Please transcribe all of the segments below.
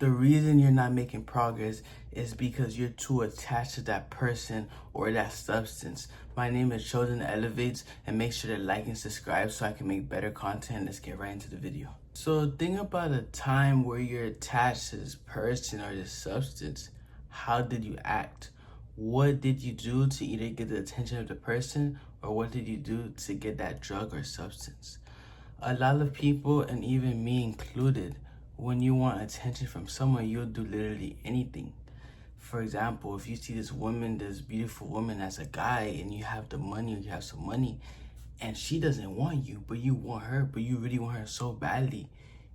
The reason you're not making progress is because you're too attached to that person or that substance. My name is Chosen Elevates, and make sure to like and subscribe so I can make better content. Let's get right into the video. So think about a time where you're attached to this person or this substance. How did you act? What did you do to either get the attention of the person, or what did you do to get that drug or substance? A lot of people, and even me included, when you want attention from someone, you'll do literally anything. For example, if you see this woman, this beautiful woman as a guy, and you have the money or you have some money, and she doesn't want you, but you want her, but you really want her so badly,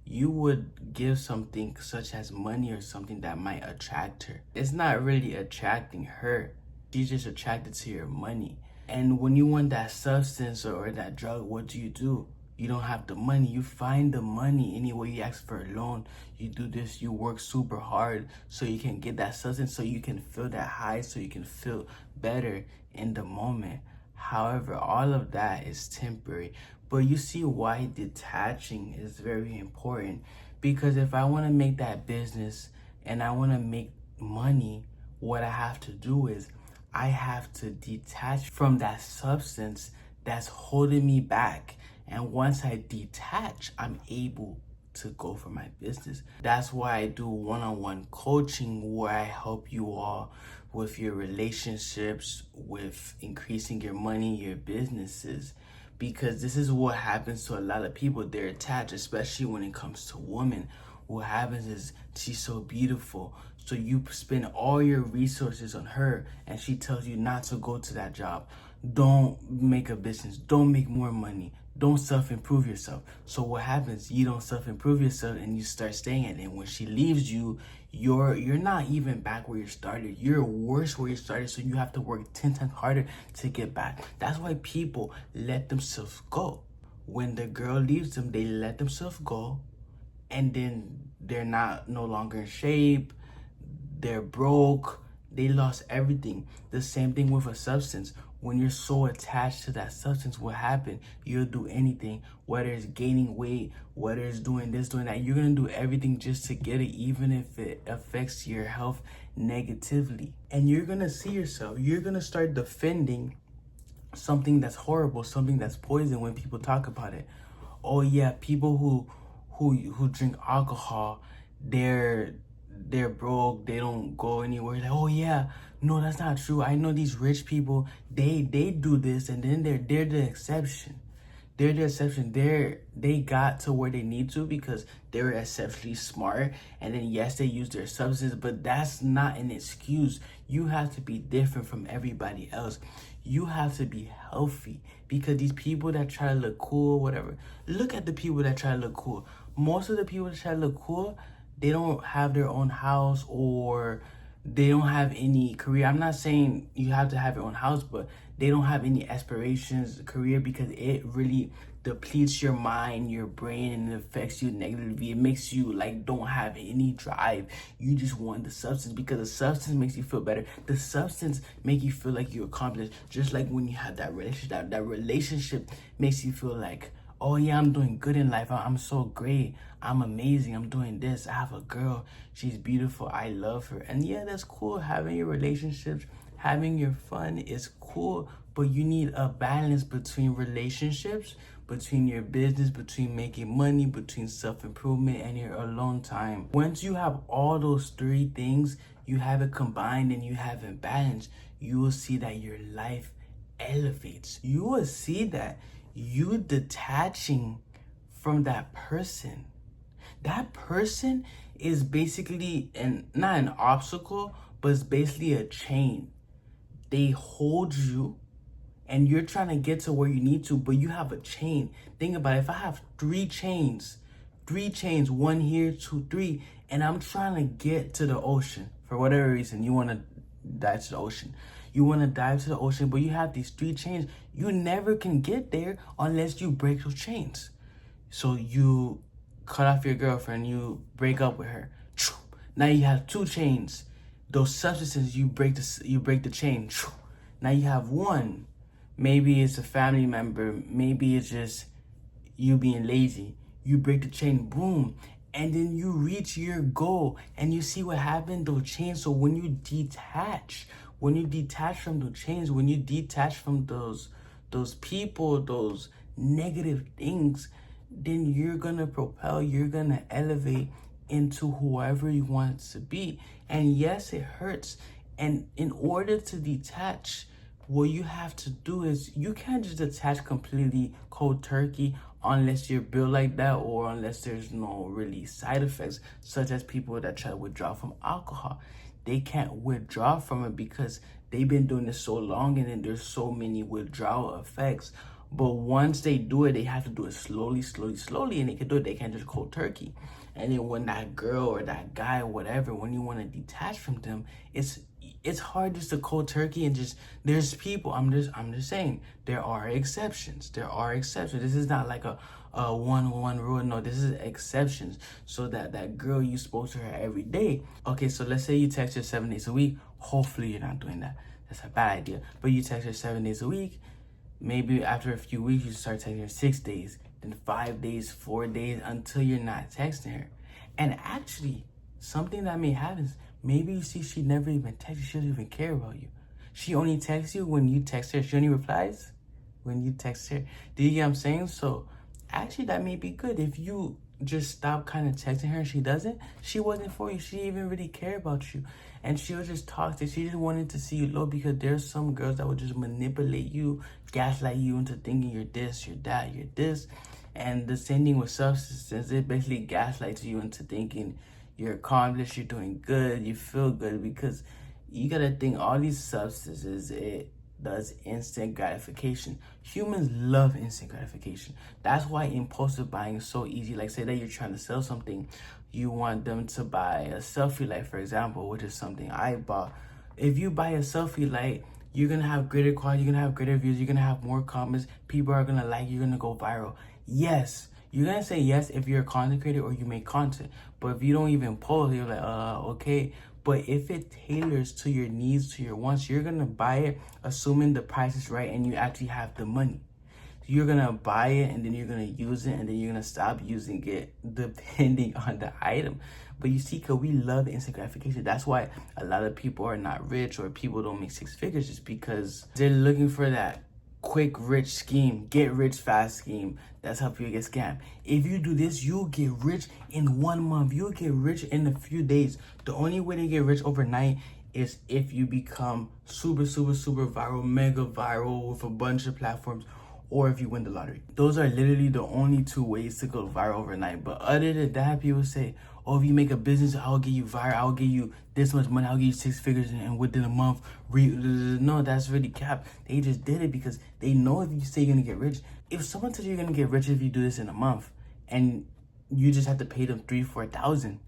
you would give something such as money or something that might attract her. It's not really attracting her. She's just attracted to your money. And when you want that substance or that drug, what do? You don't have the money. You find the money anyway. You ask for a loan. You do this. You work super hard so you can get that substance, so you can feel that high, so you can feel better in the moment. However, all of that is temporary. But you see why detaching is very important. Because if I want to make that business and I want to make money, what I have to do is I have to detach from that substance that's holding me back. And once I detach, I'm able to go for my business. That's why I do one-on-one coaching, where I help you all with your relationships, with increasing your money, your businesses. Because this is what happens to a lot of people. They're attached, especially when it comes to women. What happens is she's so beautiful, so you spend all your resources on her, and she tells you not to go to that job. Don't make a business. Don't make more money. Don't self-improve yourself. So what happens? You don't self-improve yourself, and you start staying at it. And when she leaves you, you're not even back where you started. You're worse where you started, so you have to work 10 times harder to get back. That's why people let themselves go. When the girl leaves them, they let themselves go, and then they're no longer in shape. They're broke. They lost everything. The same thing with a substance. When you're so attached to that substance, what happened? You'll do anything, whether it's gaining weight, whether it's doing this, doing that. You're going to do everything just to get it, even if it affects your health negatively. And you're going to see yourself. You're going to start defending something that's horrible, something that's poison when people talk about it. Oh yeah, people who drink alcohol, they're broke, they don't go anywhere. Like, oh yeah, no, that's not true. I know these rich people, they do this, and then they're the exception. They're the exception. They got to where they need to because they were exceptionally smart. And then yes, they use their substance, but that's not an excuse. You have to be different from everybody else. You have to be healthy, because these people that try to look cool, whatever. Look at the people that try to look cool. Most of the people that try to look cool, they don't have their own house, or they don't have any career. I'm not saying you have to have your own house, but they don't have any aspirations, career, because it really depletes your mind, your brain, and it affects you negatively. It makes you like don't have any drive. You just want the substance because the substance makes you feel better. The substance makes you feel like you accomplished. Just like when you have that relationship, that relationship makes you feel like, oh yeah, I'm doing good in life. I'm so great. I'm amazing. I'm doing this. I have a girl. She's beautiful. I love her. And yeah, that's cool. Having your relationships, having your fun is cool. But you need a balance between relationships, between your business, between making money, between self-improvement, and your alone time. Once you have all those three things, you have it combined and you have it balanced, you will see that your life elevates. You will see that you detaching from that person. That person is basically not an obstacle, but it's basically a chain. They hold you, and you're trying to get to where you need to, but you have a chain. Think about it. If I have three chains, one here, two, three, and I'm trying to get to the ocean for whatever reason, you want to dive to the ocean. You want to dive to the ocean, but you have these three chains. You never can get there unless you break those chains. So you cut off your girlfriend, you break up with her. Now you have two chains. Those substances, you break the chain. Now you have one. Maybe it's a family member. Maybe it's just you being lazy. You break the chain, boom. and then you reach your goal and you see what happened, they'll change. So when you detach, from the change, when you detach from those people, those negative things, then you're gonna propel, you're gonna elevate into whoever you want to be. And yes, it hurts. And in order to detach, what you have to do is you can't just detach completely cold turkey unless you're built like that, or unless there's no really side effects, such as people that try to withdraw from alcohol. They can't withdraw from it because they've been doing this so long, and then there's so many withdrawal effects. But once they do it, they have to do it slowly, and they can do it. They can't just cold turkey. And then when that girl or that guy or whatever, when you want to detach from them, it's hard just to cold turkey and just, there's people, I'm just saying, there are exceptions. This is not like a one rule. No, this is exceptions. So that girl, you spoke to her every day. Okay, so let's say you text her 7 days a week. Hopefully you're not doing that. That's a bad idea. But you text her 7 days a week. Maybe after a few weeks, you start texting her 6 days, then 5 days, 4 days, until you're not texting her. And actually, something that may happen is maybe you see she never even texts you. She doesn't even care about you. She only texts you when you text her. She only replies when you text her. Do you get what I'm saying? So actually, that may be good. If you just stop kind of texting her and she doesn't, she wasn't for you. She didn't even really care about you. And she was just toxic. She just wanted to see you low, because there's some girls that would just manipulate you, gaslight you into thinking you're this, you're that, you're this. And the same thing with substances. It basically gaslights you into thinking you're accomplished, you're doing good, you feel good, because you gotta think all these substances, it does instant gratification. Humans love instant gratification. That's why impulsive buying is so easy. Like, say that you're trying to sell something, you want them to buy a selfie light, for example, which is something I bought. If you buy a selfie light, you're gonna have greater quality, you're gonna have greater views, you're gonna have more comments, people are gonna like, you're gonna go viral. Yes, you're gonna say yes if you're a content creator or you make content. But if you don't even post, you're like, okay. But if it tailors to your needs, to your wants, you're gonna buy it assuming the price is right and you actually have the money. You're gonna buy it and then you're gonna use it and then you're gonna stop using it depending on the item. But you see, because we love instant gratification. That's why a lot of people are not rich, or people don't make 6 figures, just because they're looking for that quick rich scheme, get rich fast scheme. That's how people get scammed. If you do this, you'll get rich in 1 month. You'll get rich in a few days. The only way to get rich overnight is if you become super viral, mega viral with a bunch of platforms, or if you win the lottery. Those are literally the only 2 ways to go viral overnight. But other than that, people say, oh, if you make a business, I'll get you viral, I'll give you this much money, I'll give you 6 figures, and within a month, no, that's really cap. They just did it because they know if you say you're gonna get rich, if someone tells you you're gonna get rich if you do this in a month, and you just have to pay them 3,000-4,000,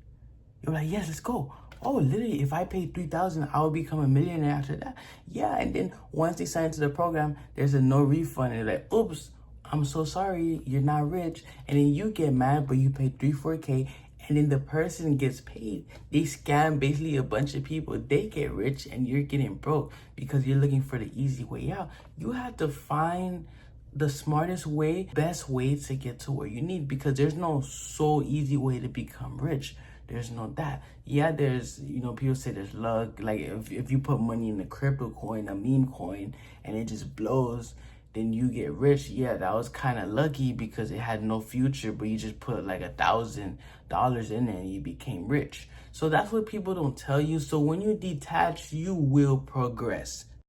you're like, yes, let's go. Oh, literally, if I pay 3,000, I will become a millionaire after that. Yeah, and then once they sign into the program, there's a no refund. And they're like, oops, I'm so sorry, you're not rich. And then you get mad, but you pay 3-4K, and then the person gets paid. They scam basically a bunch of people. They get rich, and you're getting broke because you're looking for the easy way out. You have to find the smartest way, best way to get to where you need, because there's no so easy way to become rich. There's no that. Yeah, there's, people say there's luck. Like, if you put money in a crypto coin, a meme coin, and it just blows, then you get rich. Yeah, that was kind of lucky because it had no future, but you just put like $1,000 in it and you became rich. So that's what people don't tell you. So when you detach, you will progress.